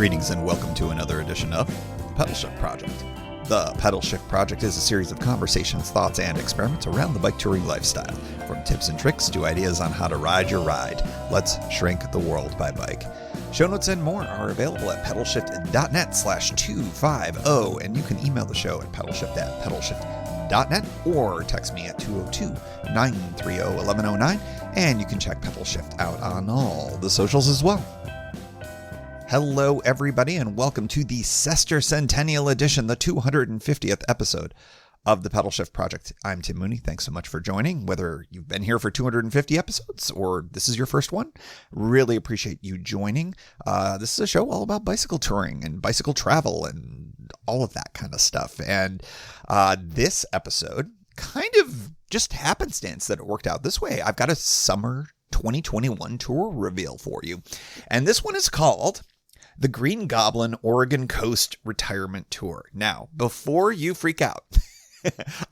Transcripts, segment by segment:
Greetings and welcome to another edition of The Pedal Shift Project. The Pedal Shift Project is a series of conversations, thoughts, and experiments around the bike touring lifestyle. From tips and tricks to ideas on how to ride your ride, let's shrink the world by bike. Show notes and more are available at pedalshift.net/250, and you can email the show at pedalshift@pedalshift.net or text me at 202-930-1109, and you can check Pedal Shift out on all the socials as well. Hello, everybody, and welcome to the Sestercentennial edition, the 250th episode of the Pedal Shift Project. I'm Tim Mooney. Thanks so much for joining. Whether you've been here for 250 episodes or this is your first one, really appreciate you joining. This is a show all about bicycle touring and bicycle travel and all of that kind of stuff. And this episode kind of just happenstance that it worked out this way. I've got a summer 2021 tour reveal for you. And this one is called the Green Goblin Oregon Coast Retirement Tour. Now, before you freak out,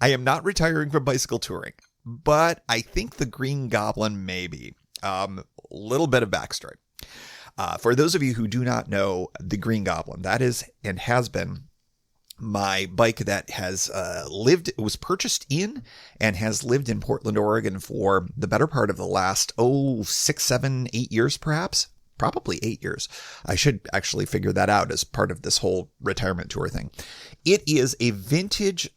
I am not retiring from bicycle touring, but I think the Green Goblin may be. Little bit of backstory. For those of you who do not know the Green Goblin, that is and has been my bike that has was purchased in and has lived in Portland, Oregon for the better part of the last, 6, 7, 8 years, perhaps. Probably 8 years. I should actually figure that out as part of this whole retirement tour thing. It is a vintage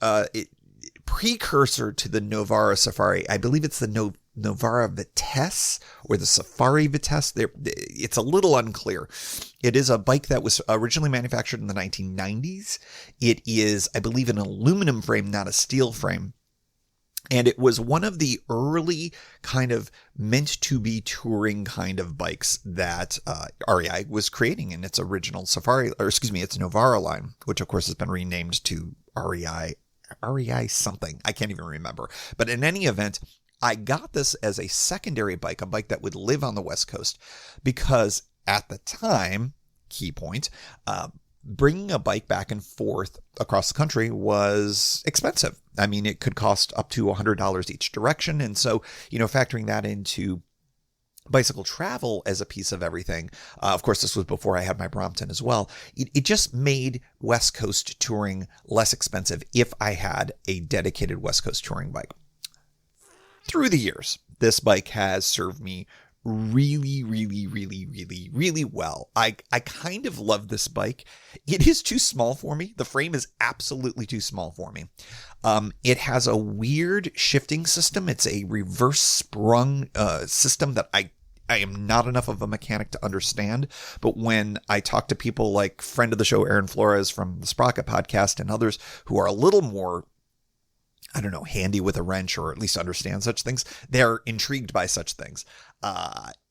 precursor to the Novara Safari. I believe it's the Novara Vitesse or the Safari Vitesse. It's a little unclear. It is a bike that was originally manufactured in the 1990s. It is, I believe, an aluminum frame, not a steel frame. And it was one of the early kind of meant to be touring kind of bikes that REI was creating in its original Safari, or excuse me, its Novara line, which of course has been renamed to REI something. I can't even remember. But in any event, I got this as a secondary bike, a bike that would live on the West Coast, because at the time, key point, bringing a bike back and forth across the country was expensive. I mean, it could cost up to $100 each direction. And so, factoring that into bicycle travel as a piece of everything, of course, this was before I had my Brompton as well. It just made West Coast touring less expensive if I had a dedicated West Coast touring bike. Through the years, this bike has served me really, really, really, really, really well. I kind of love this bike. It is too small for me. The frame is absolutely too small for me. It has a weird shifting system. It's a reverse sprung system that I am not enough of a mechanic to understand. But when I talk to people like friend of the show, Aaron Flores from the Sprocket podcast and others who are a little more, handy with a wrench, or at least understand such things, they're intrigued by such things.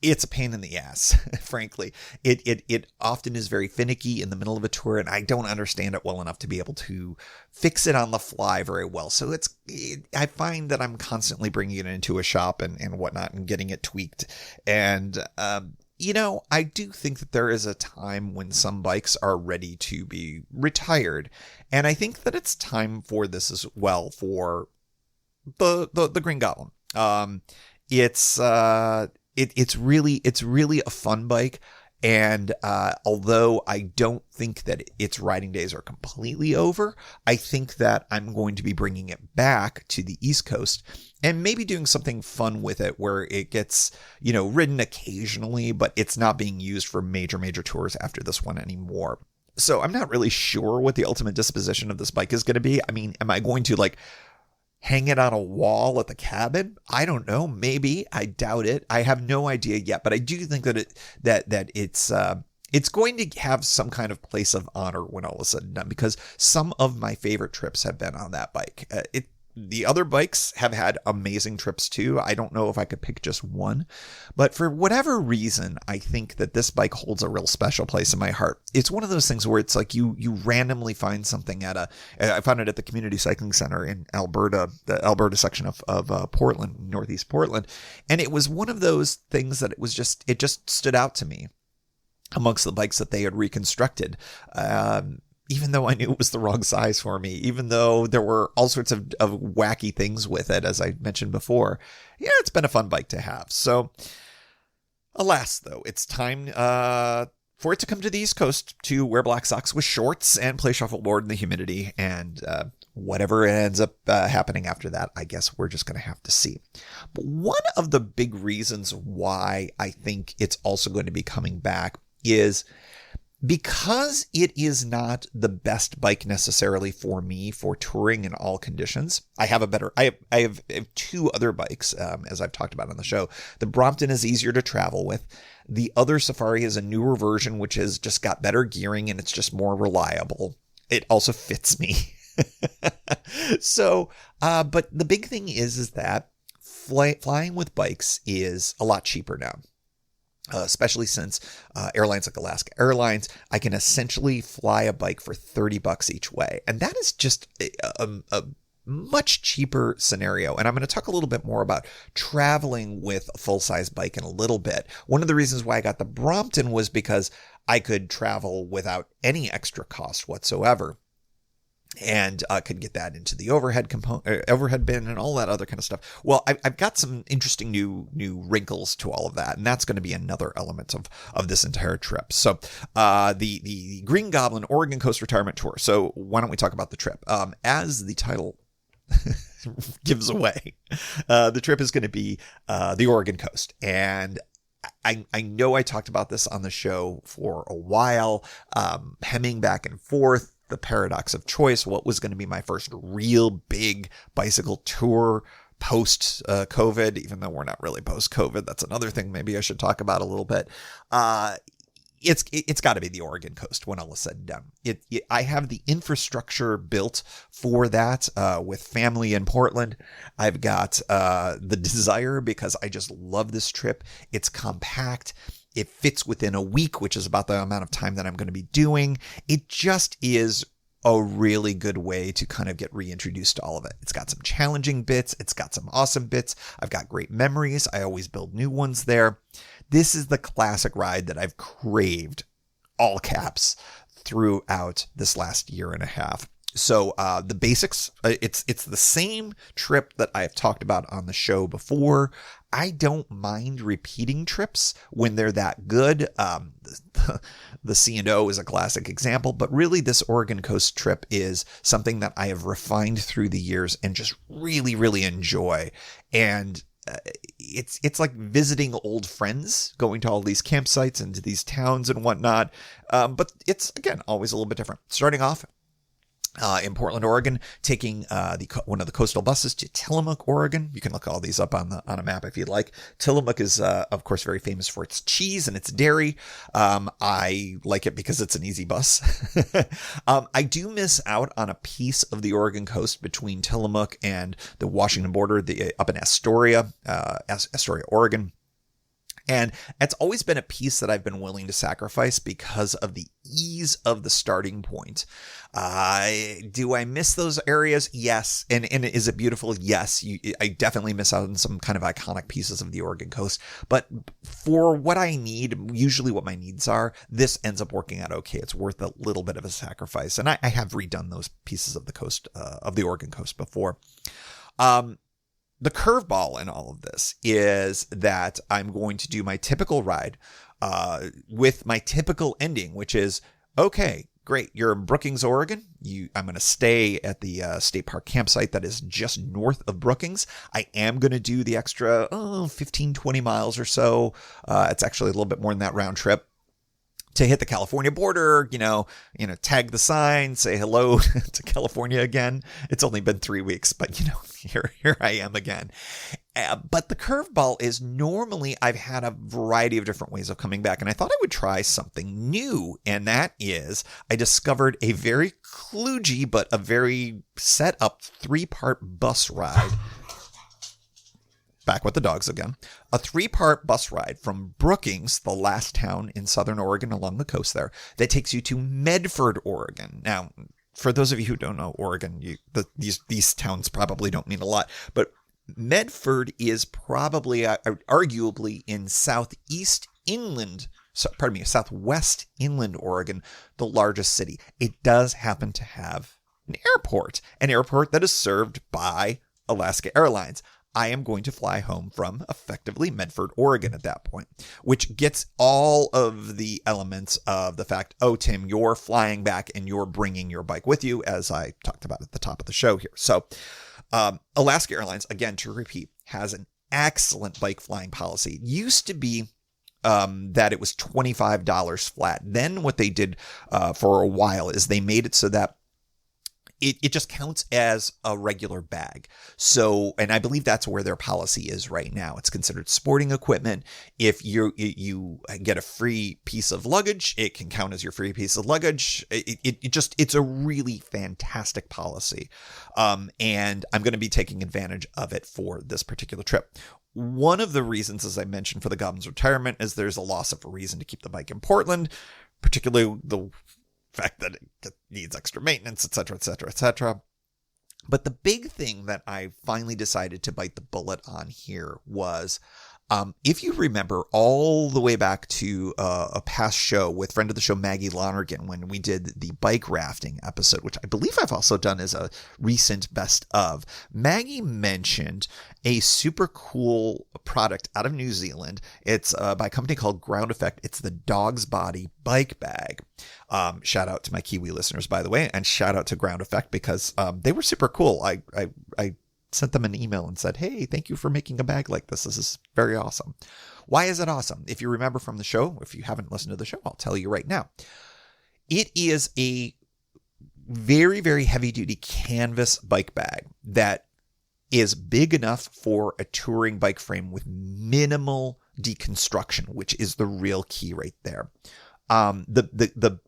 It's a pain in the ass, frankly. It often is very finicky in the middle of a tour, and I don't understand it well enough to be able to fix it on the fly very well. So I find that I'm constantly bringing it into a shop and whatnot and getting it tweaked. And, I do think that there is a time when some bikes are ready to be retired. And I think that it's time for this as well for the Green Goblin. It's really a fun bike. And although I don't think that its riding days are completely over, I think that I'm going to be bringing it back to the East Coast and maybe doing something fun with it where it gets, ridden occasionally, but it's not being used for major tours after this one anymore. So I'm not really sure what the ultimate disposition of this bike is going to be. I mean, am I going to hang it on a wall at the cabin? I don't know. Maybe. I doubt it. I have no idea yet, but I do think that it's going to have some kind of place of honor when all is said and done, because some of my favorite trips have been on that bike. The other bikes have had amazing trips too. I don't know if I could pick just one, but for whatever reason, I think that this bike holds a real special place in my heart. It's one of those things where it's like you randomly find something I found it at the Community Cycling Center in Alberta, the Alberta section of Portland, Northeast Portland. And it was one of those things that it just stood out to me amongst the bikes that they had reconstructed. Even though I knew it was the wrong size for me, even though there were all sorts of wacky things with it, as I mentioned before, it's been a fun bike to have. So, alas, though, it's time for it to come to the East Coast to wear black socks with shorts and play shuffleboard in the humidity, and whatever ends up happening after that, I guess we're just going to have to see. But one of the big reasons why I think it's also going to be coming back is because it is not the best bike necessarily for me for touring in all conditions. I have I have two other bikes, as I've talked about on the show. The Brompton is easier to travel with. The other Safari is a newer version, which has just got better gearing and it's just more reliable. It also fits me. So, but the big thing is that flying with bikes is a lot cheaper now. Especially since airlines like Alaska Airlines, I can essentially fly a bike for $30 each way. And that is just a much cheaper scenario. And I'm going to talk a little bit more about traveling with a full-size bike in a little bit. One of the reasons why I got the Brompton was because I could travel without any extra cost whatsoever. And could get that into the overhead bin and all that other kind of stuff. Well, I've got some interesting new wrinkles to all of that, and that's going to be another element of this entire trip. So the Green Goblin Oregon Coast Retirement Tour. So why don't we talk about the trip? As the title gives away, the trip is going to be the Oregon coast. And I know I talked about this on the show for a while, hemming back and forth. The paradox of choice, what was going to be my first real big bicycle tour post COVID, even though we're not really post COVID. That's another thing maybe I should talk about a little bit. It's got to be the Oregon coast when all is said and done. I have the infrastructure built for that with family in Portland. I've got the desire because I just love this trip. It's compact. It fits within a week, which is about the amount of time that I'm going to be doing. It just is a really good way to kind of get reintroduced to all of it. It's got some challenging bits. It's got some awesome bits. I've got great memories. I always build new ones there. This is the classic ride that I've craved, all caps, throughout this last year and a half. So the basics, it's the same trip that I've talked about on the show before. I don't mind repeating trips when they're that good. The C&O is a classic example, but really this Oregon coast trip is something that I have refined through the years and just really, really enjoy. And it's like visiting old friends, going to all these campsites and to these towns and whatnot. But it's, again, always a little bit different. Starting off in Portland, Oregon, taking one of the coastal buses to Tillamook, Oregon. You can look all these up on a map if you'd like. Tillamook is, of course, very famous for its cheese and its dairy. I like it because it's an easy bus. I do miss out on a piece of the Oregon coast between Tillamook and the Washington border, up in Astoria, Oregon. And it's always been a piece that I've been willing to sacrifice because of the ease of the starting point. Do I miss those areas? Yes. And is it beautiful? Yes. I definitely miss out on some kind of iconic pieces of the Oregon coast. But for what I need, usually what my needs are, this ends up working out okay. It's worth a little bit of a sacrifice. And I have redone those pieces of the coast, of the Oregon coast before. The curveball in all of this is that I'm going to do my typical ride with my typical ending, which is, okay, great, you're in Brookings, Oregon. I'm going to stay at the state park campsite that is just north of Brookings. I am going to do the extra 15, 20 miles or so. It's actually a little bit more than that round trip to hit the California border, tag the sign, say hello to California again. It's only been 3 weeks, but here I am again. But the curveball is normally I've had a variety of different ways of coming back, and I thought I would try something new, and that is I discovered a very kludgy but a very set up 3-part bus ride. Back with the dogs again. A 3-part bus ride from Brookings, the last town in southern Oregon along the coast there, that takes you to Medford, Oregon. Now, for those of you who don't know Oregon, these towns probably don't mean a lot, but Medford is probably, arguably, in southwest inland Oregon, the largest city. It does happen to have an airport that is served by Alaska Airlines. I am going to fly home from effectively Medford, Oregon at that point, which gets all of the elements of the fact, oh, Tim, you're flying back and you're bringing your bike with you, as I talked about at the top of the show here. So Alaska Airlines, again, to repeat, has an excellent bike flying policy. It used to be that it was $25 flat. Then what they did for a while is they made it so that it just counts as a regular bag. So, and I believe that's where their policy is right now. It's considered sporting equipment. If you get a free piece of luggage, it can count as your free piece of luggage. It's a really fantastic policy. And I'm going to be taking advantage of it for this particular trip. One of the reasons, as I mentioned, for the Goblin's retirement is there's a loss of a reason to keep the bike in Portland, particularly the fact that it needs extra maintenance, etc., etc., etc. But the big thing that I finally decided to bite the bullet on here was, if you remember all the way back to a past show with friend of the show, Maggie Lonergan, when we did the bike rafting episode, which I believe I've also done as a recent best of, Maggie mentioned a super cool product out of New Zealand. It's by a company called Ground Effect. It's the Dog's Body bike bag. Shout out to my Kiwi listeners, by the way, and shout out to Ground Effect because they were super cool. I sent them an email and said, hey, thank you for making a bag like this. This is very awesome. Why is it awesome? If you remember from the show, if you haven't listened to the show, I'll tell you right now. It is a very, very heavy duty canvas bike bag that is big enough for a touring bike frame with minimal deconstruction, which is the real key right there. The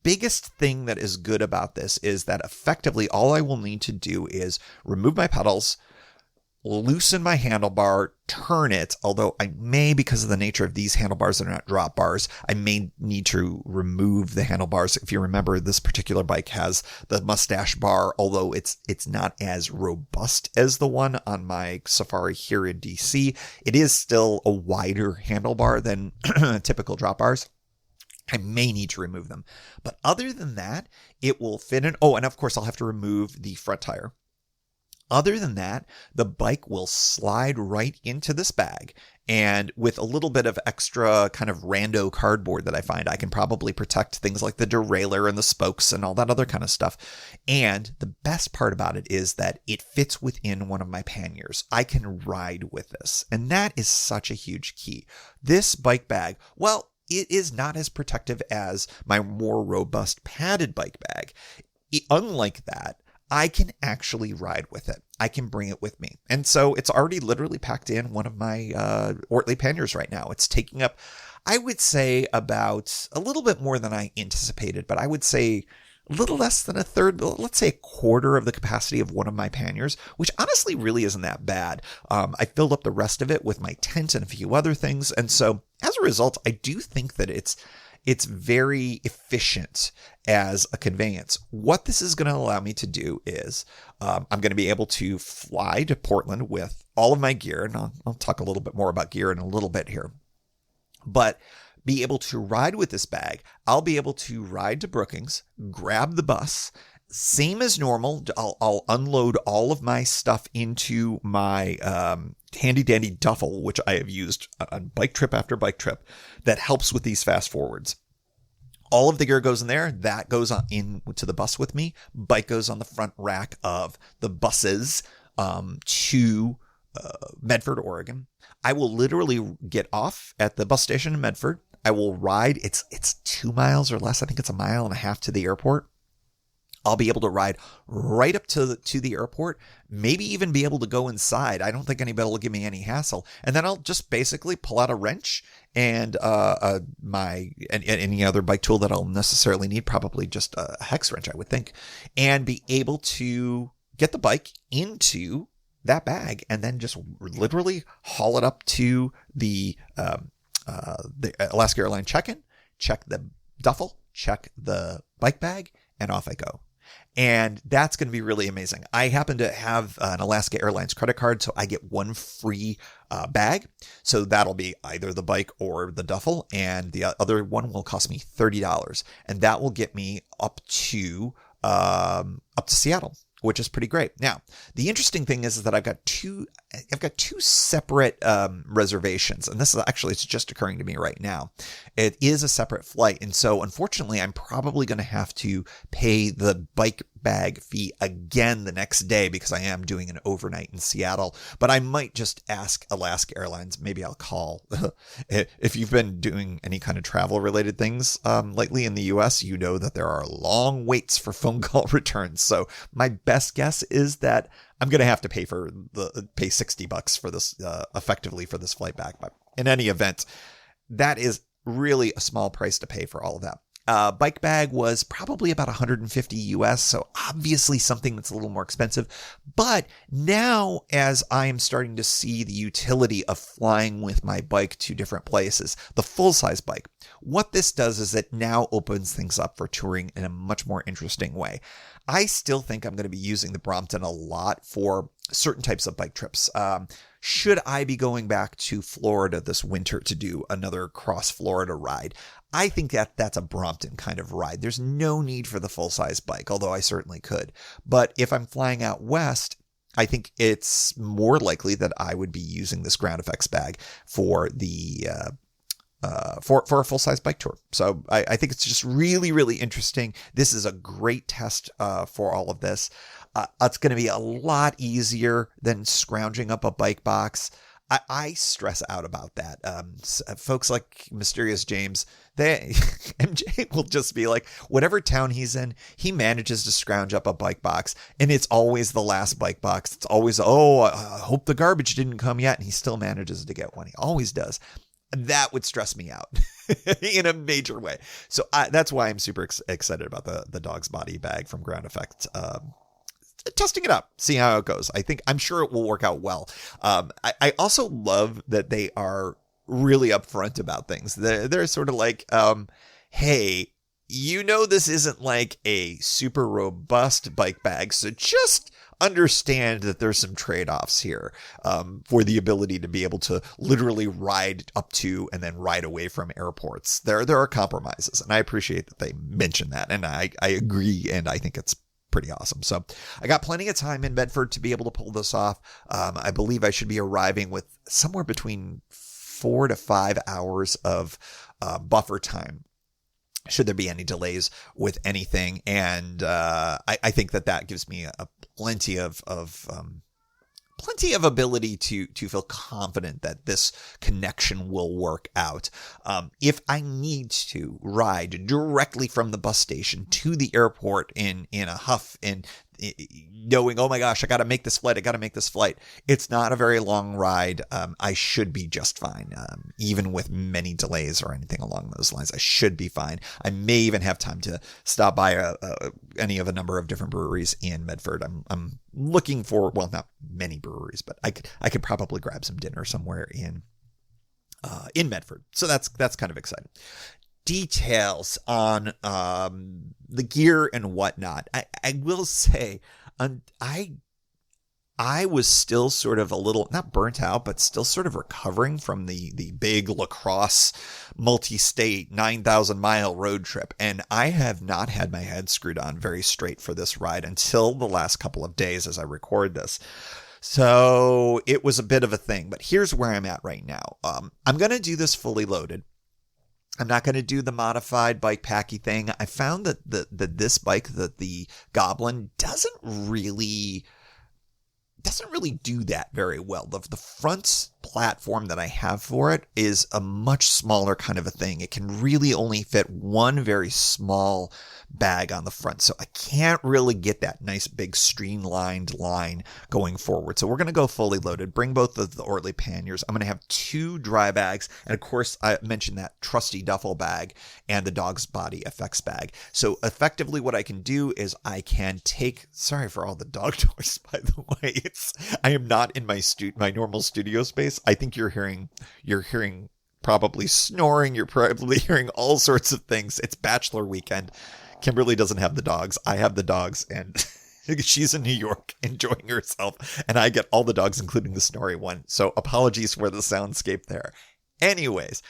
biggest thing that is good about this is that effectively all I will need to do is remove my pedals, loosen my handlebar, turn it, although I may, because of the nature of these handlebars that are not drop bars, I may need to remove the handlebars. If you remember, this particular bike has the mustache bar, although it's not as robust as the one on my Safari here in DC. It is still a wider handlebar than typical drop bars. I may need to remove them. But other than that, it will fit in. Oh, and of course, I'll have to remove the front tire. Other than that, the bike will slide right into this bag. And with a little bit of extra kind of rando cardboard that I find, I can probably protect things like the derailleur and the spokes and all that other kind of stuff. And the best part about it is that it fits within one of my panniers. I can ride with this. And that is such a huge key. This bike bag, well, it is not as protective as my more robust padded bike bag. Unlike that, I can actually ride with it. I can bring it with me. And so it's already literally packed in one of my Ortley panniers right now. It's taking up, I would say, about a little bit more than I anticipated, but I would say a little less than a third, let's say a quarter of the capacity of one of my panniers, which honestly really isn't that bad. I filled up the rest of it with my tent and a few other things. And so as a result, I do think that it's very efficient as a conveyance. What this is going to allow me to do is I'm going to be able to fly to Portland with all of my gear. And I'll talk a little bit more about gear in a little bit here. But be able to ride with this bag. I'll be able to ride to Brookings, grab the bus, same as normal. I'll unload all of my stuff into my handy dandy duffel, which I have used on bike trip after bike trip, that helps with these fast forwards. All of the gear goes in there. That goes on into the bus with me. Bike goes on the front rack of the buses to Medford, Oregon. I will literally get off at the bus station in Medford. I will ride. It's 2 miles or less. I think it's 1.5 miles to the airport. I'll be able to ride right up to the airport, maybe even be able to go inside. I don't think anybody will give me any hassle. And then I'll just basically pull out a wrench and any other bike tool that I'll necessarily need, probably just a hex wrench, I would think, and be able to get the bike into that bag and then just literally haul it up to the Alaska Airline check-in, check the duffel, check the bike bag, and off I go. And that's going to be really amazing. I happen to have an Alaska Airlines credit card, so I get one free bag. So that'll be either the bike or the duffel, and the other one will cost me $30, and that will get me up to Seattle, which is pretty great. Now, the interesting thing is that I've got two separate reservations, and this is actually, it's just occurring to me right now. It is a separate flight, and so unfortunately, I'm probably going to have to pay the bike bag fee again the next day because I am doing an overnight in Seattle. But I might just ask Alaska Airlines. Maybe I'll call. If you've been doing any kind of travel related things lately in the US, you know that there are long waits for phone call returns. So my best guess is that I'm going to have to pay $60 for this, effectively for this flight back. But in any event, that is really a small price to pay for all of that. Bike bag was probably about 150 US, so obviously something that's a little more expensive. But now, as I am starting to see the utility of flying with my bike to different places, the full-size bike, what this does is it now opens things up for touring in a much more interesting way. I still think I'm going to be using the Brompton a lot for certain types of bike trips. Should I be going back to Florida this winter to do another cross Florida ride, I think that's a Brompton kind of ride. There's no need for the full-size bike, although I certainly could. But if I'm flying out west, I think it's more likely that I would be using this ground effects bag for the for a full-size bike tour. So I think it's just really, really interesting. This is a great test for all of this. It's going to be a lot easier than scrounging up a bike box. I stress out about that. Folks like Mysterious James, MJ will just be like, whatever town he's in, he manages to scrounge up a bike box, and it's always the last bike box. It's always, I hope the garbage didn't come yet, and he still manages to get one. He always does. That would stress me out in a major way. So that's why I'm super excited about the dog's body bag from Ground Effect. Testing it up, see how it goes. I'm sure it will work out well. I also love that they are really upfront about things. They're sort of like, hey, this isn't like a super robust bike bag, so just understand that there's some trade-offs here for the ability to be able to literally ride up to and then ride away from airports. There are compromises, and I appreciate that they mention that, and I agree, and I think it's pretty awesome. So I got plenty of time in Medford to be able to pull this off. I believe I should be arriving with somewhere between 4 to 5 hours of buffer time, should there be any delays with anything. And I think that gives me plenty of ability to feel confident that this connection will work out. If I need to ride directly from the bus station to the airport in a huff and knowing, oh my gosh, I got to make this flight. It's not a very long ride. I should be just fine. Even with many delays or anything along those lines, I should be fine. I may even have time to stop by any of a number of different breweries in Medford. I'm looking for, well, not many breweries, but I could probably grab some dinner somewhere in Medford. So that's kind of exciting. Details on the gear and whatnot. I will say, I was still sort of a little, not burnt out, but still sort of recovering from the big lacrosse multi-state 9,000-mile road trip. And I have not had my head screwed on very straight for this ride until the last couple of days as I record this. So it was a bit of a thing, but here's where I'm at right now. I'm going to do this fully loaded. I'm not going to do the modified bike packy thing. I found that this bike, the Goblin, doesn't really do that very well. The front platform that I have for it is a much smaller kind of a thing. It can really only fit one very small bag on the front. So I can't really get that nice big streamlined line going forward. So we're going to go fully loaded, bring both of the Ortley panniers. I'm going to have 2 dry bags. And of course, I mentioned that trusty duffel bag and the dog's body effects bag. So effectively what I can do is I can take, sorry for all the dog noise, by the way, I am not in my normal studio space. I think you're hearing probably snoring. You're probably hearing all sorts of things. It's bachelor weekend. Kimberly doesn't have the dogs. I have the dogs, and she's in New York enjoying herself, and I get all the dogs, including the snory one. So apologies for the soundscape there. Anyways,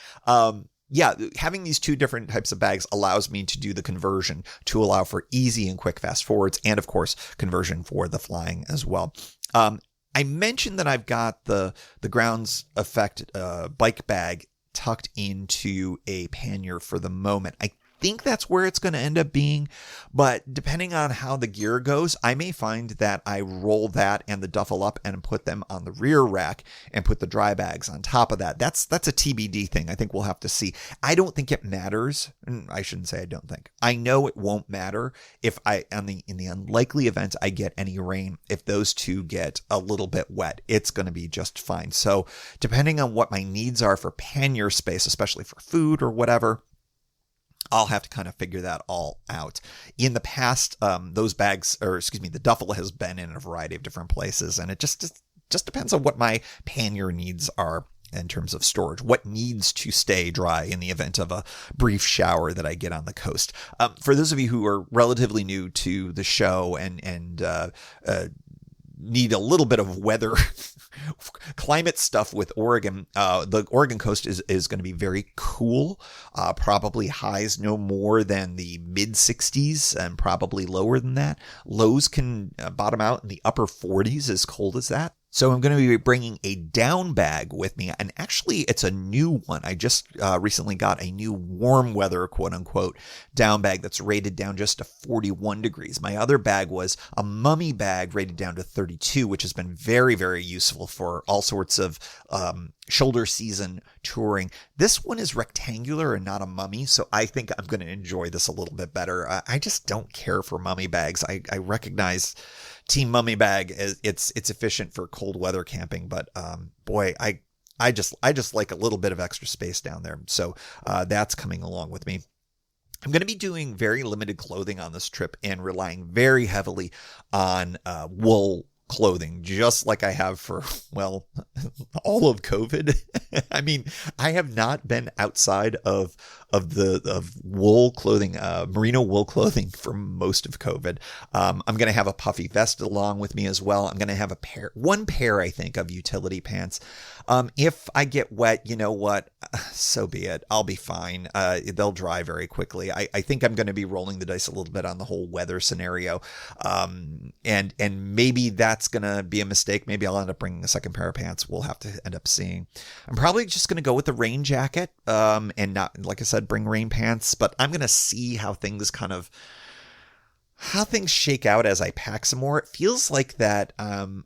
yeah, having these two different types of bags allows me to do the conversion to allow for easy and quick fast forwards, and of course, conversion for the flying as well. I mentioned that I've got the grounds effect bike bag tucked into a pannier for the moment. I think that's where it's going to end up being, but depending on how the gear goes, I may find that I roll that and the duffel up and put them on the rear rack and put the dry bags on top of that. That's a TBD thing. I think we'll have to see. I don't think it matters. I shouldn't say I don't think. I know it won't matter if in the unlikely event I get any rain, if those two get a little bit wet, it's going to be just fine. So depending on what my needs are for pannier space, especially for food or whatever, I'll have to kind of figure that all out. In the past, the duffel has been in a variety of different places, and it just depends on what my pannier needs are in terms of storage, what needs to stay dry in the event of a brief shower that I get on the coast. For those of you who are relatively new to the show and need a little bit of weather climate stuff with Oregon, the Oregon coast is going to be very cool, probably highs no more than the mid 60s and probably lower than that. Lows can bottom out in the upper 40s, as cold as that. So I'm going to be bringing a down bag with me, and actually it's a new one. I just recently got a new warm weather, quote unquote, down bag that's rated down just to 41 degrees. My other bag was a mummy bag rated down to 32, which has been very, very useful for all sorts of shoulder season touring. This one is rectangular and not a mummy, so I think I'm going to enjoy this a little bit better. I just don't care for mummy bags. I recognize Team Mummy Bag, it's efficient for cold weather camping, but boy, I just like a little bit of extra space down there. So that's coming along with me. I'm going to be doing very limited clothing on this trip and relying very heavily on wool clothing, just like I have for, well, all of COVID. I mean, I have not been outside of wool clothing, merino wool clothing for most of COVID. I'm going to have a puffy vest along with me as well. I'm going to have one pair, I think, of utility pants. If I get wet, you know what? So be it. I'll be fine. They'll dry very quickly. I think I'm going to be rolling the dice a little bit on the whole weather scenario. And maybe that's going to be a mistake. Maybe I'll end up bringing a second pair of pants. We'll have to end up seeing. I'm probably just going to go with the rain jacket, and not, like I said, bring rain pants, but I'm going to see how things shake out as I pack some more. It feels like that I'm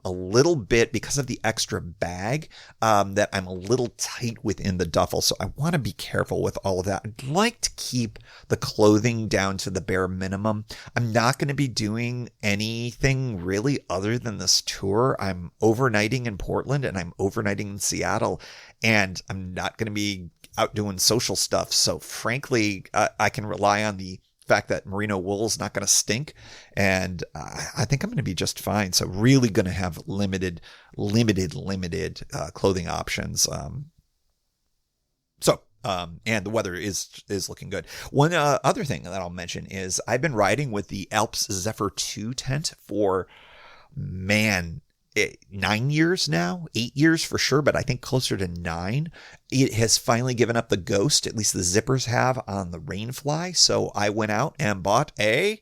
a little bit, because of the extra bag, that I'm a little tight within the duffel. So I want to be careful with all of that. I'd like to keep the clothing down to the bare minimum. I'm not going to be doing anything really other than this tour. I'm overnighting in Portland and I'm overnighting in Seattle, and I'm not going to be out doing social stuff. So frankly, I can rely on the fact that merino wool is not going to stink, and I think I'm going to be just fine. So really going to have limited clothing options. And the weather is looking good. One other thing that I'll mention is I've been riding with the Alps Zephyr 2 tent for 9 years now, 8 years for sure, but I think closer to 9. It has finally given up the ghost, at least the zippers have, on the Rainfly. So I went out and bought a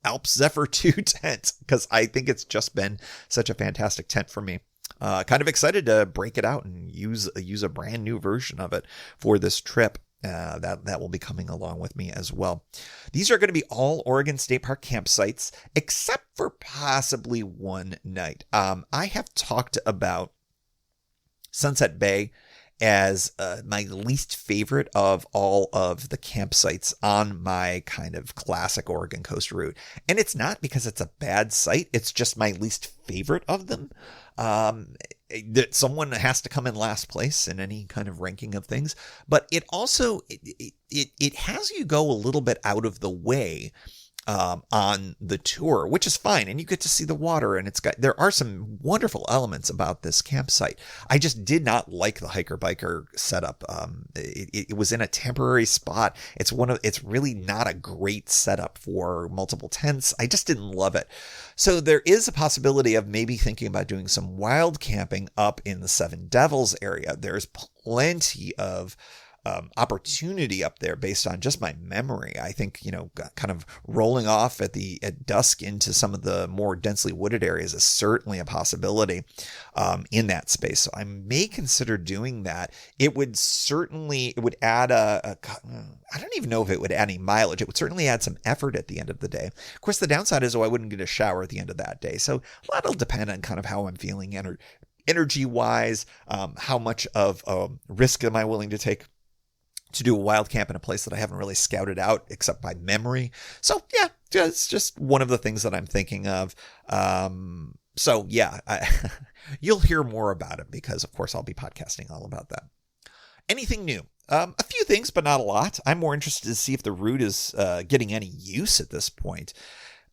Alps Zephyr 2 tent because I think it's just been such a fantastic tent for me. Kind of excited to break it out and use a brand new version of it for this trip. That will be coming along with me as well. These are going to be all Oregon State Park campsites, except for possibly one night. I have talked about Sunset Bay as my least favorite of all of the campsites on my kind of classic Oregon coast route. And it's not because it's a bad site. It's just my least favorite of them. That someone has to come in last place in any kind of ranking of things, but it also it has you go a little bit out of the way on the tour, which is fine, and you get to see the water, and there are some wonderful elements about this campsite. I just did not like the hiker biker setup. It was in a temporary spot. It's really not a great setup for multiple tents. I just didn't love it. So there is a possibility of maybe thinking about doing some wild camping up in the Seven Devils area. There's plenty of opportunity up there based on just my memory. I think, kind of rolling off at dusk into some of the more densely wooded areas is certainly a possibility in that space. So I may consider doing that. It would add I don't even know if it would add any mileage. It would certainly add some effort at the end of the day. Of course, the downside is, I wouldn't get a shower at the end of that day. So a lot will depend on kind of how I'm feeling energy wise, how much of a risk am I willing to take to do a wild camp in a place that I haven't really scouted out except by memory. So yeah, it's just one of the things that I'm thinking of. So yeah, you'll hear more about it because of course I'll be podcasting all about that. Anything new? A few things, but not a lot. I'm more interested to see if the route is getting any use at this point.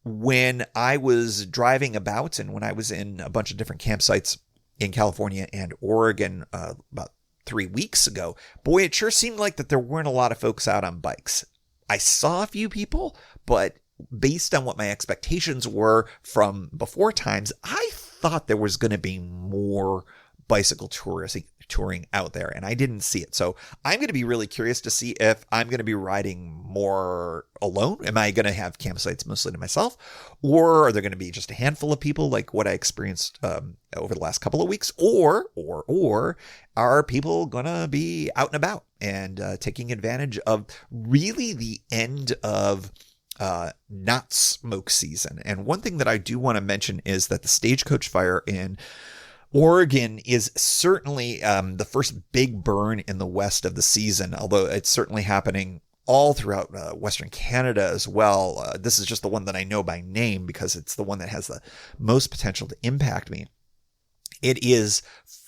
When I was driving about and when I was in a bunch of different campsites in California and Oregon about 3 weeks ago, boy, it sure seemed like that there weren't a lot of folks out on bikes. I saw a few people, but based on what my expectations were from before times, I thought there was going to be more bicycle touring out there, and I didn't see it. So I'm going to be really curious to see if I'm going to be riding more alone. Am I going to have campsites mostly to myself, or are there going to be just a handful of people like what I experienced over the last couple of weeks, or are people going to be out and about and taking advantage of really the end of not smoke season? And one thing that I do want to mention is that the stagecoach fire in Oregon is certainly the first big burn in the west of the season, although it's certainly happening all throughout Western Canada as well. This is just the one that I know by name because it's the one that has the most potential to impact me. It is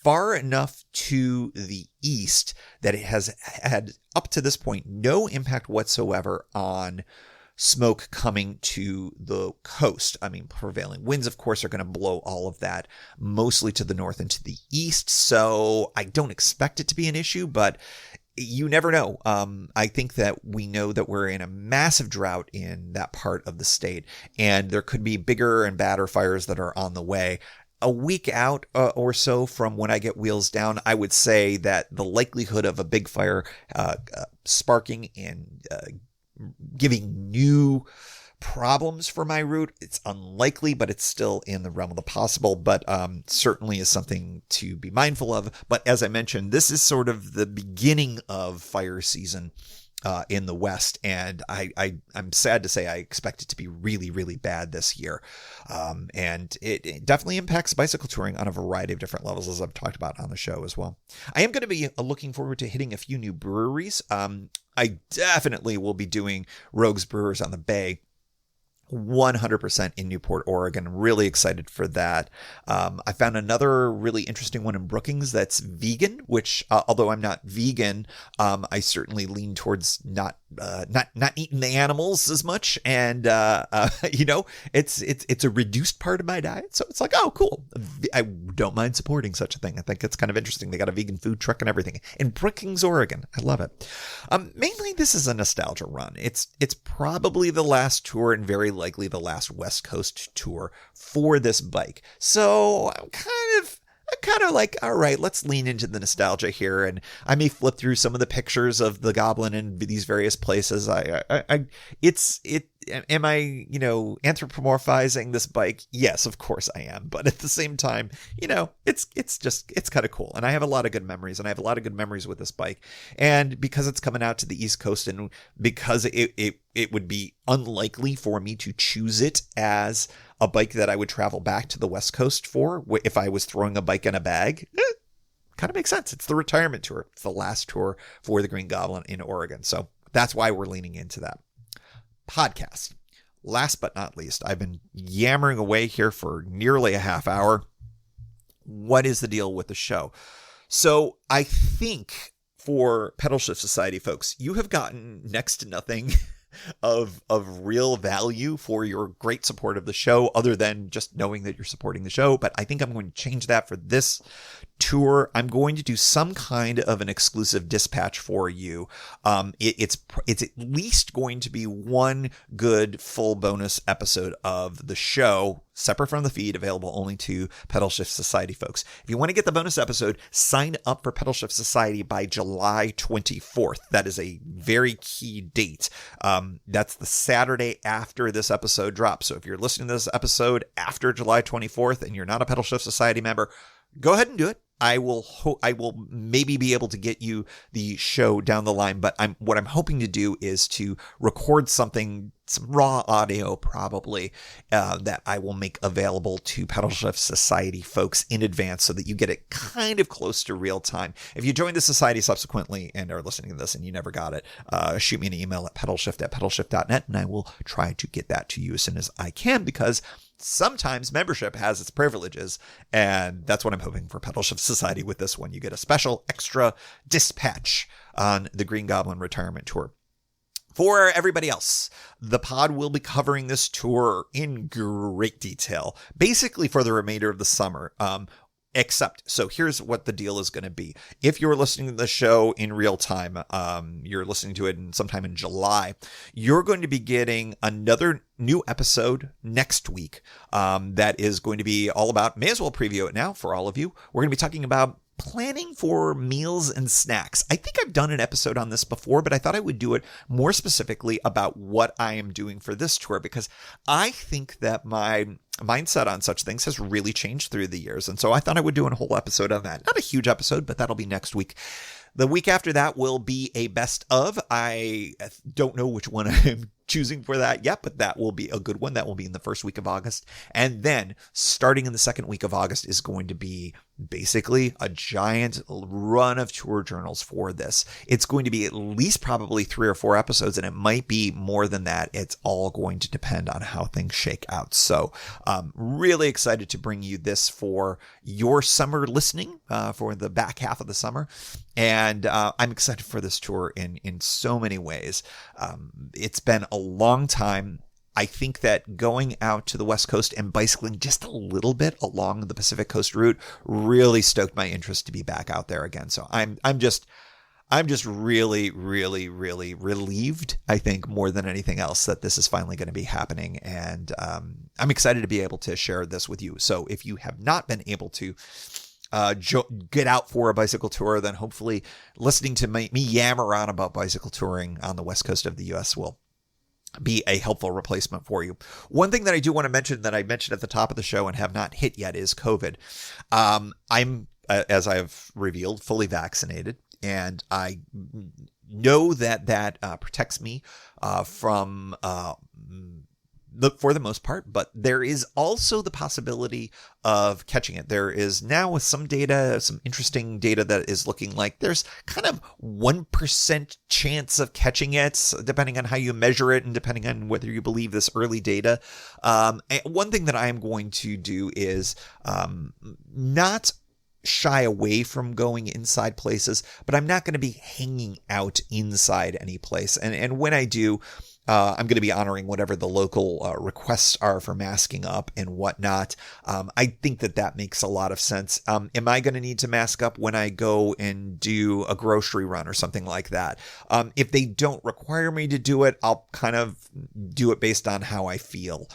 far enough to the east that it has had, up to this point, no impact whatsoever on smoke coming to the coast. I mean, prevailing winds, of course, are going to blow all of that mostly to the north and to the east. So I don't expect it to be an issue, but you never know. I think that we know that we're in a massive drought in that part of the state, and there could be bigger and badder fires that are on the way. A week out or so from when I get wheels down, I would say that the likelihood of a big fire sparking and giving new problems for my route, it's unlikely, but it's still in the realm of the possible, but certainly is something to be mindful of. But as I mentioned, this is sort of the beginning of fire season in the West, and I'm sad to say I expect it to be really, really bad this year. And it definitely impacts bicycle touring on a variety of different levels, as I've talked about on the show as well. I am going to be looking forward to hitting a few new breweries. I definitely will be doing Rogues Brewers on the Bay 100% in Newport, Oregon. Really excited for that. I found another really interesting one in Brookings that's vegan, which although I'm not vegan, I certainly lean towards not eating the animals as much. And, it's a reduced part of my diet. So it's like, oh, cool. I don't mind supporting such a thing. I think it's kind of interesting. They got a vegan food truck and everything in Brookings, Oregon. I love it. Mainly this is a nostalgia run. It's probably the last tour and very likely the last West Coast tour for this bike. So I'm kind of like, all right, let's lean into the nostalgia here. And I may flip through some of the pictures of the Goblin in these various places. Am I, anthropomorphizing this bike? Yes, of course I am. But at the same time, it's kind of cool. And I have a lot of good memories, with this bike. And because it's coming out to the East Coast, and because it would be unlikely for me to choose it as a bike that I would travel back to the West Coast for if I was throwing a bike in a bag, kind of makes sense. It's the retirement tour. It's the last tour for the Green Goblin in Oregon. So that's why we're leaning into that. Podcast. Last but not least, I've been yammering away here for nearly a half hour. What is the deal with the show? So I think for Pedal Shift Society folks, you have gotten next to nothing of real value for your great support of the show, other than just knowing that you're supporting the show. But I think I'm going to change that for this tour. I'm going to do some kind of an exclusive dispatch for you. It's at least going to be one good full bonus episode of the show separate from the feed, available only to Pedal Shift Society folks. If you want to get the bonus episode, sign up for Pedal Shift Society by July 24th. That is a very key date. That's the Saturday after this episode drops. So if you're listening to this episode after July 24th and you're not a Pedal Shift Society member, go ahead and do it. I will maybe be able to get you the show down the line, but what I'm hoping to do is to record some raw audio probably that I will make available to Pedal Shift Society folks in advance so that you get it kind of close to real time. If you join the society subsequently and are listening to this and you never got it, shoot me an email at pedalshift@pedalshift.net and I will try to get that to you as soon as I can, because sometimes membership has its privileges, and that's what I'm hoping for Pedal Shift Society with this one. You get a special extra dispatch on the Green Goblin Retirement Tour. For everybody else, the pod will be covering this tour in great detail, basically for the remainder of the summer. Except, so here's what the deal is going to be. If you're listening to the show in real time, you're listening to it sometime in July, you're going to be getting another new episode next week that is going to be all about, may as well preview it now for all of you. We're going to be talking about planning for meals and snacks. I think I've done an episode on this before, but I thought I would do it more specifically about what I am doing for this tour, because I think that my mindset on such things has really changed through the years. And so I thought I would do a whole episode on that. Not a huge episode, but that'll be next week. The week after that will be a best of. I don't know which one I'm choosing for that yet, but that will be a good one. That will be in the first week of August. And then starting in the second week of August is going to be basically a giant run of tour journals for this. It's going to be at least probably 3 or 4 episodes, and it might be more than that. It's all going to depend on how things shake out. So really excited to bring you this for your summer listening, for the back half of the summer. And I'm excited for this tour in so many ways. It's been a long time. I think that going out to the West Coast and bicycling just a little bit along the Pacific Coast route really stoked my interest to be back out there again. So I'm just really, really, really relieved, I think, more than anything else, that this is finally going to be happening. And I'm excited to be able to share this with you. So if you have not been able to get out for a bicycle tour, then hopefully listening to me yammer on about bicycle touring on the West Coast of the U.S. will be a helpful replacement for you. One thing that I do want to mention that I mentioned at the top of the show and have not hit yet is COVID. I'm, as I've revealed, fully vaccinated, and I know that protects me from for the most part, but there is also the possibility of catching it. There is now some data, some interesting data that is looking like there's kind of 1% chance of catching it, depending on how you measure it and depending on whether you believe this early data. One thing that I am going to do is not shy away from going inside places, but I'm not going to be hanging out inside any place. And when I do, I'm going to be honoring whatever the local requests are for masking up and whatnot. I think that makes a lot of sense. Am I going to need to mask up when I go and do a grocery run or something like that? If they don't require me to do it, I'll kind of do it based on how I feel.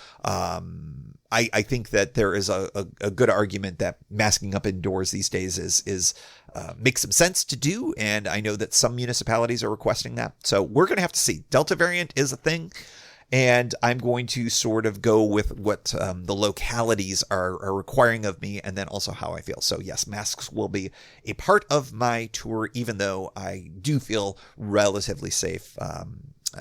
I think that there is a good argument that masking up indoors these days is makes some sense to do, and I know that some municipalities are requesting that. So we're going to have to see. Delta variant is a thing, and I'm going to sort of go with what the localities are requiring of me, and then also how I feel. So yes, masks will be a part of my tour, even though I do feel relatively safe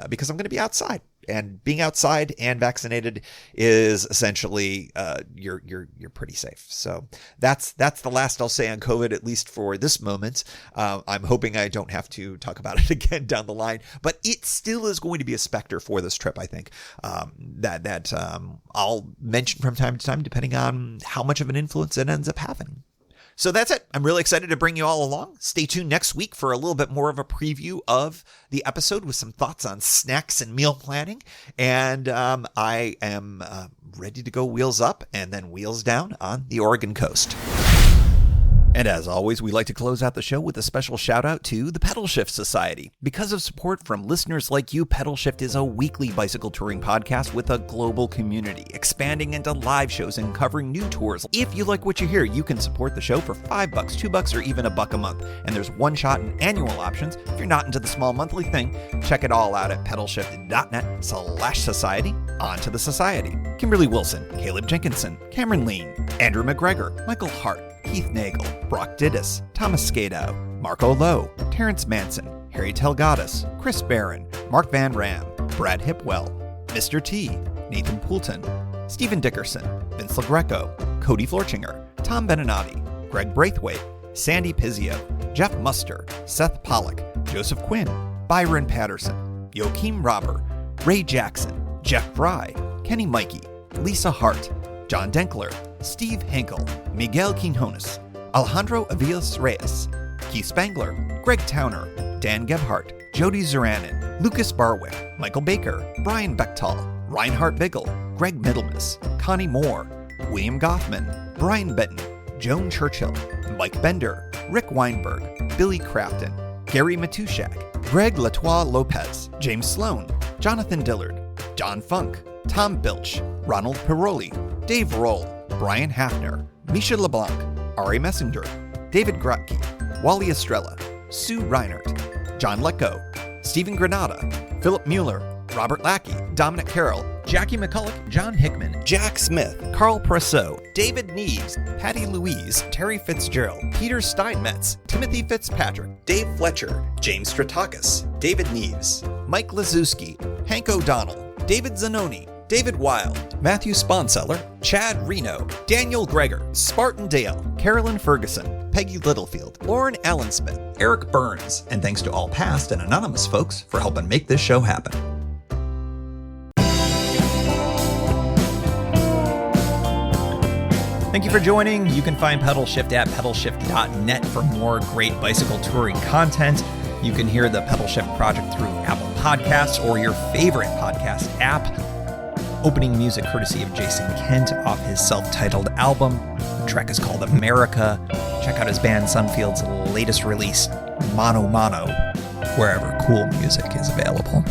because I'm going to be outside. And being outside and vaccinated is essentially you're pretty safe. So that's the last I'll say on COVID, at least for this moment. I'm hoping I don't have to talk about it again down the line, but it still is going to be a specter for this trip. I think that I'll mention from time to time, depending on how much of an influence it ends up having. So that's it. I'm really excited to bring you all along. Stay tuned next week for a little bit more of a preview of the episode with some thoughts on snacks and meal planning. And I am ready to go wheels up and then wheels down on the Oregon coast. And as always, we like to close out the show with a special shout out to the Pedal Shift Society. Because of support from listeners like you, Pedal Shift is a weekly bicycle touring podcast with a global community, expanding into live shows and covering new tours. If you like what you hear, you can support the show for $5, $2, or even $1 a month. And there's one-shot and annual options. If you're not into the small monthly thing, check it all out at pedalshift.net/society. On to the society. Kimberly Wilson, Caleb Jenkinson, Cameron Lien, Andrew MacGregor, Michael Hart, Keith Nagel, Brock Dittus, Thomas Skadow, Marco Lowe, Terrance Manson, Harry Telgadas, Chris Barron, Mark Van Raam, Brad Hipwell, Mr. T, Nathan Poulton, Stephen Dickerson, Vince LoGreco, Cody Floerchinger, Tom Benenati, Greg Braithwaite, Sandy Pizzio, Jeff Muster, Seth Pollack, Joseph Quinn, Byron Paterson, Joachim Robber, Ray Jackson, Jeff Fry, Kenny Mikey, Lisa Hart, John Denkler, Steve Henkel, Miguel Quinones, Alejandro Avilés-Reyes, Keith Spangler, Greg Towner, Dan Gebhardt, Jody Zeranin, Lucas Barwick, Michael Baker, Brian Bechtal, Reinhard Biggle, Greg Middlemas, Connie Moore, William Goffman, Brian Benton, Joan Churchill, Mike Bender, Rick Weinberg, Billy Crafton, Gary Matushak, Greg Latois Lopez, James Sloan, Jonathan Dillard, John Funk, Tom Bilch, Ronald Piroli, Dave Roll, Brian Hafner, Misha LeBlanc, Ari Messenger, David Grotke, Wally Estrella, Sue Reinert, John Letko, Stephen Granada, Philip Mueller, Robert Lackey, Dominic Carroll, Jackie McCulloch, John Hickman, Jack Smith, Carl Presso, David Neves, Patty Louise, Terry Fitzgerald, Peter Steinmetz, Timothy Fitzpatrick, Dave Fletcher, James Stratakis, David Neves, Mike Lazuski, Hank O'Donnell, David Zanoni, David Wild, Matthew Sponseller, Chad Reno, Daniel Greger, Spartan Dale, Carolyn Ferguson, Peggy Littlefield, Lauren Allensmith, Eric Burns, and thanks to all past and anonymous folks for helping make this show happen. Thank you for joining. You can find Pedal Shift at pedalshift.net for more great bicycle touring content. You can hear the Pedal Shift project through Apple Podcasts or your favorite podcast app. Opening music courtesy of Jason Kent off his self-titled album. The track is called America. Check out his band Sunfield's latest release, Mono Mono, wherever cool music is available.